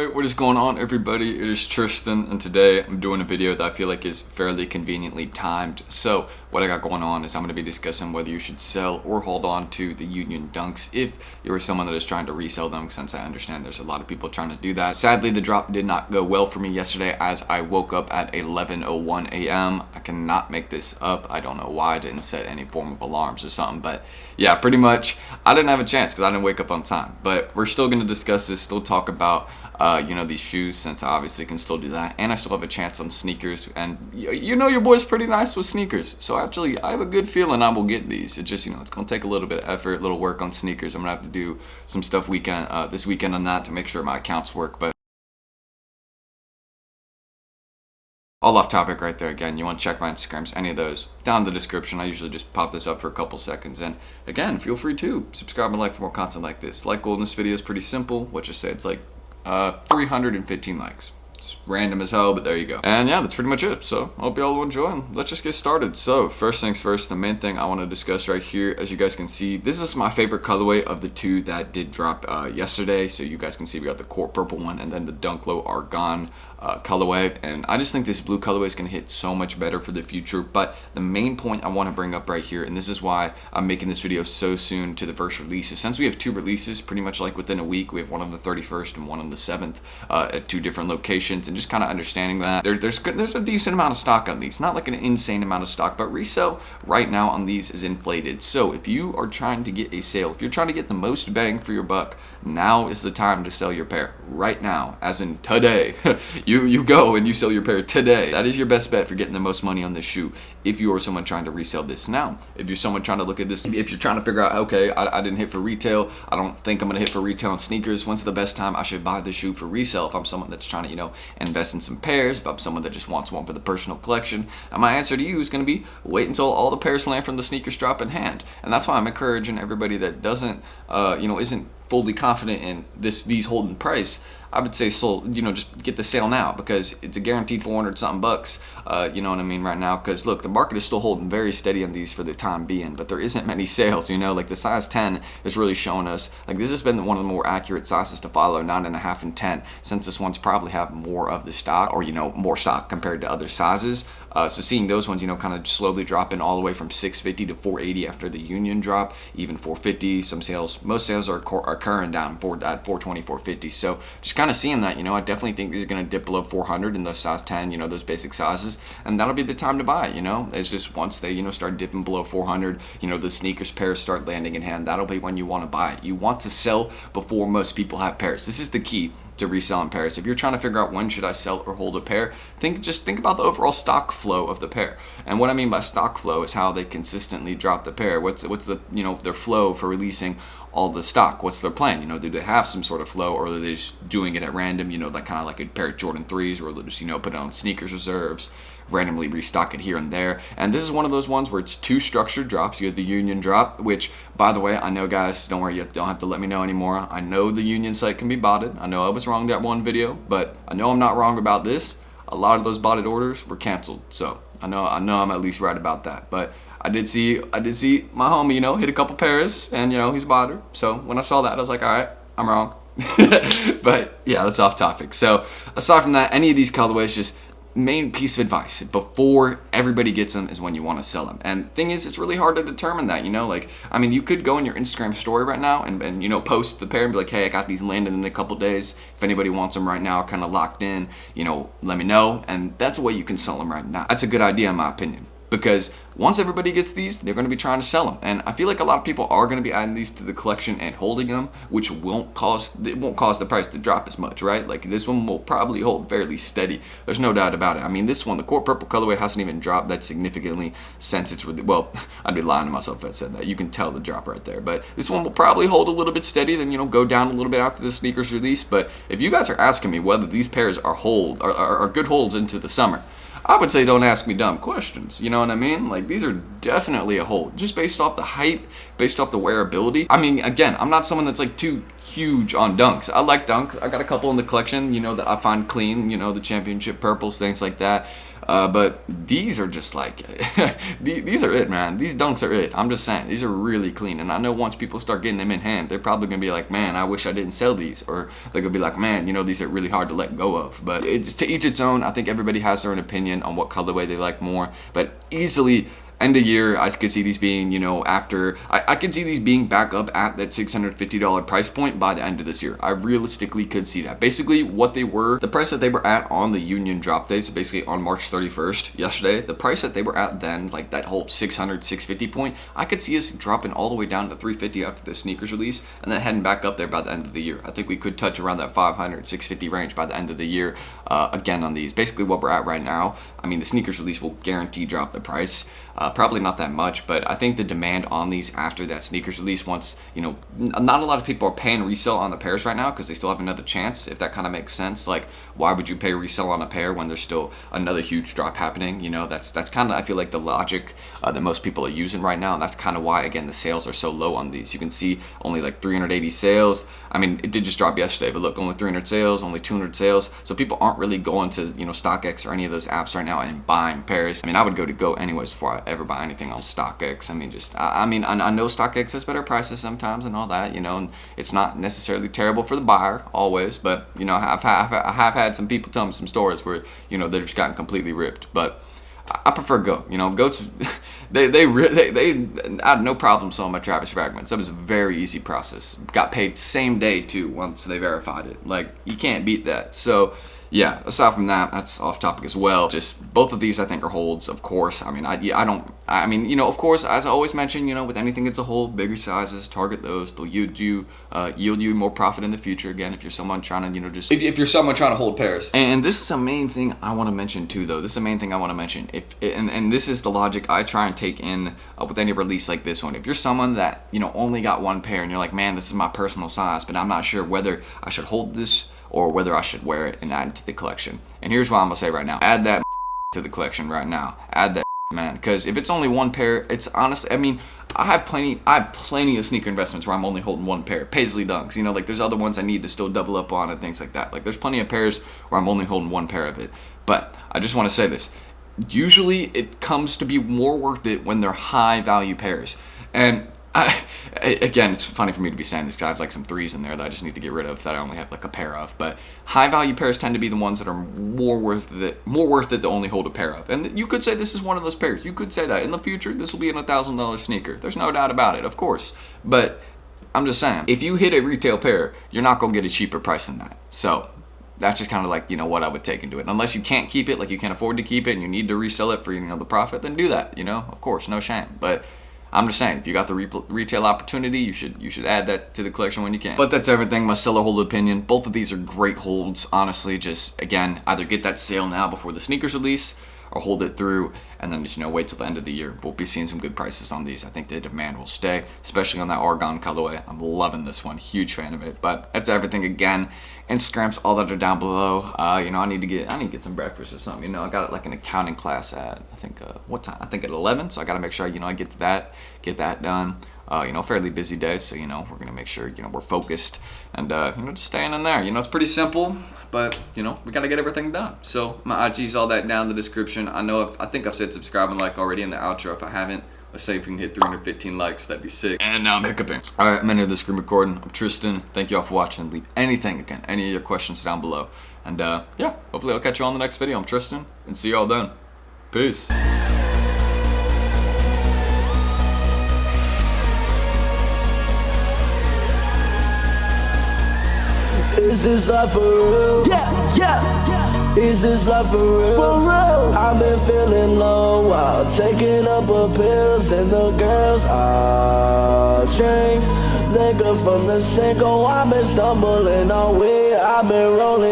Alright, what is going on everybody? It is Tristan, and today I'm doing a video that I feel like is fairly conveniently timed. So what I got going on is I'm going to be discussing whether you should sell or hold on to the Union Dunks if you're someone that is trying to resell them, since I understand there's a lot of people trying to do that. Sadly, the drop did not go well for me yesterday as I woke up at 11:01 a.m. I cannot make this up. I don't know why I didn't set any form of alarms or something, but yeah, pretty much I didn't have a chance because I didn't wake up on time. But we're still going to discuss this, still talk about these shoes, since I obviously can still do that, and I still have a chance on sneakers, and your boy's pretty nice with sneakers, so actually I have a good feeling I will get these. It just, it's gonna take a little bit of effort, a little work on sneakers. I'm gonna have to do some stuff this weekend on that to make sure my accounts work. But all off topic right there. Again, you want to check my Instagrams, any of those, down in the description. I usually just pop this up for a couple seconds. And again, feel free to subscribe and like for more content like this. Like goal in this video is pretty simple. What you say, it's like 315 likes. It's random as hell, but there you go. And yeah, that's pretty much it. So I hope you all will enjoy, and let's just get started. So first things first, the main thing I want to discuss right here, as you guys can see, this is my favorite colorway of the two that did drop yesterday. So you guys can see we got the Court Purple one and then the Dunk Low Argon colorway, and I just think this blue colorway is going to hit so much better for the future. But the main point I want to bring up right here, and this is why I'm making this video so soon to the first release, is since we have two releases pretty much like within a week. We have one on the 31st and one on the 7th at two different locations, and just kind of understanding that there's a decent amount of stock on these, not like an insane amount of stock, but resale right now on these is inflated. So if you are trying to get a sale, if you're trying to get the most bang for your buck, now is the time to sell your pair. Right now, as in today. You go and you sell your pair today. That is your best bet for getting the most money on this shoe if you are someone trying to resell this. Now, if you're someone trying to look at this, if you're trying to figure out, okay, I didn't hit for retail, I don't think I'm gonna hit for retail on sneakers, when's the best time I should buy this shoe for resale if I'm someone that's trying to, invest in some pairs, if I'm someone that just wants one for the personal collection, and my answer to you is gonna be wait until all the pairs land from the sneakers drop in hand. And that's why I'm encouraging everybody that doesn't, isn't fully confident in these holding price. I would say just get the sale now, because it's a guaranteed 400 something bucks, you know what I mean, right now. Because look, the market is still holding very steady on these for the time being, but there isn't many sales, like the size 10 is really showing us, like this has been one of the more accurate sizes to follow, 9.5 and 10, since this one's probably have more of the stock, or more stock compared to other sizes. So seeing those ones, kind of slowly dropping all the way from 650 to 480 after the Union drop, even 450. Most sales are occurring down at 420, 450. So just kind of seeing that, I definitely think these are going to dip below 400 in those size 10, those basic sizes, and that'll be the time to buy. It's just once they, start dipping below 400, the sneakers pairs start landing in hand, that'll be when you want to buy it. You want to sell before most people have pairs. This is the key to reselling pairs. If you're trying to figure out when should I sell or hold a pair, think about the overall stock flow of the pair. And what I mean by stock flow is how they consistently drop the pair. What's the their flow for releasing all the stock? What's their plan? Do they have some sort of flow, or are they just doing it at random? Like kind of like a pair of Jordan 3s, where they'll just put it on sneakers reserves, randomly restock it here and there. And this is one of those ones where it's two structured drops. You have the Union drop, which, by the way, I know, guys, don't worry, you don't have to let me know anymore. I know the Union site can be botted. I know I was wrong that one video, but I know I'm not wrong about this. A lot of those botted orders were canceled, so I know I'm at least right about that. But I did see my homie, hit a couple pairs, and he's a botter. So when I saw that, I was like, all right, I'm wrong. But yeah, that's off topic. So aside from that, any of these colorways, just main piece of advice before everybody gets them is when you want to sell them. And thing is, it's really hard to determine that. You could go in your Instagram story right now and post the pair and be like, hey, I got these landing in a couple days. If anybody wants them right now, kind of locked in, let me know. And that's a way you can sell them right now. That's a good idea in my opinion, because once everybody gets these, they're going to be trying to sell them. And I feel like a lot of people are going to be adding these to the collection and holding them, which won't cause the price to drop as much, right? Like this one will probably hold fairly steady. There's no doubt about it. This one, the Court Purple colorway, hasn't even dropped that significantly since it's well, I'd be lying to myself if I said that. You can tell the drop right there. But this one will probably hold a little bit steady, then go down a little bit after the sneakers release. But if you guys are asking me whether these pairs are good holds into the summer, I would say don't ask me dumb questions. You know what I mean? Like, these are definitely a hold, just based off the hype, based off the wearability. Again, I'm not someone that's like too huge on dunks. I like dunks. I got a couple in the collection, you know, that I find clean, you know, the championship purples, things like that. But these are just like, these are it, man. These dunks are it. I'm just saying, these are really clean. And I know once people start getting them in hand, they're probably going to be like, man, I wish I didn't sell these. Or they're going to be like, man, you know, these are really hard to let go of. But it's to each its own. I think everybody has their own opinion on what colorway they like more. But easily, end of year, I could see these being, you know, after, I could see these being back up at that $650 price point by the end of this year. I realistically could see that. Basically, what they were, the price that they were at on the Union drop day, so basically on March 31st, yesterday, the price that they were at then, like that whole 600, 650 point, I could see us dropping all the way down to 350 after the sneakers release, and then heading back up there by the end of the year. I think we could touch around that 500, 650 range by the end of the year, again on these. Basically what we're at right now, I mean, the sneakers release will guarantee drop the price. Probably not that much, but I think the demand on these after that sneakers release, once, you know, not a lot of people are paying resale on the pairs right now because they still have another chance, if that kind of makes sense. Like, why would you pay resale on a pair when there's still another huge drop happening? You know, that's kind of, I feel like, the logic that most people are using right now, and that's kind of why, again, the sales are so low on these. You can see only like 380 sales. I mean, it did just drop yesterday, but look, only 300 sales, only 200 sales. So people aren't really going to, you know, StockX or any of those apps right now and buying pairs. I mean, I would go to Go anyways before I ever buy anything on StockX. I mean, I know StockX has better prices sometimes and all that, you know, and it's not necessarily terrible for the buyer always, but, you know, I have had some people tell me some stories where, you know, they've just gotten completely ripped. But I prefer Go. You know, Go's they had no problem selling my Travis fragments. That was a very easy process. Got paid same day too once they verified it. Like, you can't beat that. So yeah, aside from that, that's off topic as well. Just both of these I think are holds, of course. I mean, you know, of course, as I always mention, you know, with anything it's a hold, bigger sizes, target those. They'll yield you more profit in the future. Again, if you're someone trying to, you know, just if you're someone trying to hold pairs. And this is a main thing I want to mention too, though. This is a main thing I want to mention. And this is the logic I try and take in with any release like this one. If you're someone that, you know, only got one pair and you're like, man, this is my personal size, but I'm not sure whether I should hold this or whether I should wear it and add it to the collection. And here's what I'm gonna say right now. Add that to the collection right now. Add that, man. Because if it's only one pair, it's honestly, I mean, I have plenty of sneaker investments where I'm only holding one pair. Paisley Dunks, you know, like there's other ones I need to still double up on and things like that. Like there's plenty of pairs where I'm only holding one pair of it. But I just want to say this. Usually it comes to be more worth it when they're high value pairs. And again, it's funny for me to be saying this because I have like some threes in there that I just need to get rid of that I only have like a pair of. But high value pairs tend to be the ones that are more worth it to only hold a pair of. And you could say this is one of those pairs. You could say that in the future this will be a $1,000 sneaker. There's no doubt about it, of course. But I'm just saying, if you hit a retail pair, you're not gonna get a cheaper price than that. So that's just kind of like, you know, what I would take into it. Unless you can't keep it, like you can't afford to keep it and you need to resell it for, you know, the profit, then do that, you know, of course, no shame. But I'm just saying, if you got the retail opportunity, you should add that to the collection when you can. But that's everything, my seller hold opinion. Both of these are great holds, honestly. Just, again, either get that sale now before the sneakers release or hold it through and then just, you know, wait till the end of the year. We'll be seeing some good prices on these. I think the demand will stay, especially on that Argon colorway. I'm loving this one, huge fan of it. But that's everything. Again, Instagrams, all that are down below. You know, I need to get some breakfast or something. You know, I got like an accounting class at, I think, what time? I think at 11. So I got to make sure, you know, I get that done. You know, fairly busy day, so, you know, we're gonna make sure, you know, we're focused and, you know, just staying in there. You know, it's pretty simple, but, you know, we gotta get everything done. So my IG's all that down in the description. I think I've said subscribe and like already in the outro. If I haven't, let's say if we can hit 315 likes, that'd be sick. And now I'm hiccuping. All right, I'm ending the screen recording. I'm Tristan. Thank you all for watching. Leave any of your questions down below. And yeah, hopefully I'll catch you on the next video. I'm Tristan, and see y'all then. Peace. Is this life for real? Yeah. Is this life for real? For real. I've been feeling low while taking up a pills, and the girls all drink liquor from the sink. Oh, I've been stumbling on weed. I've been rolling.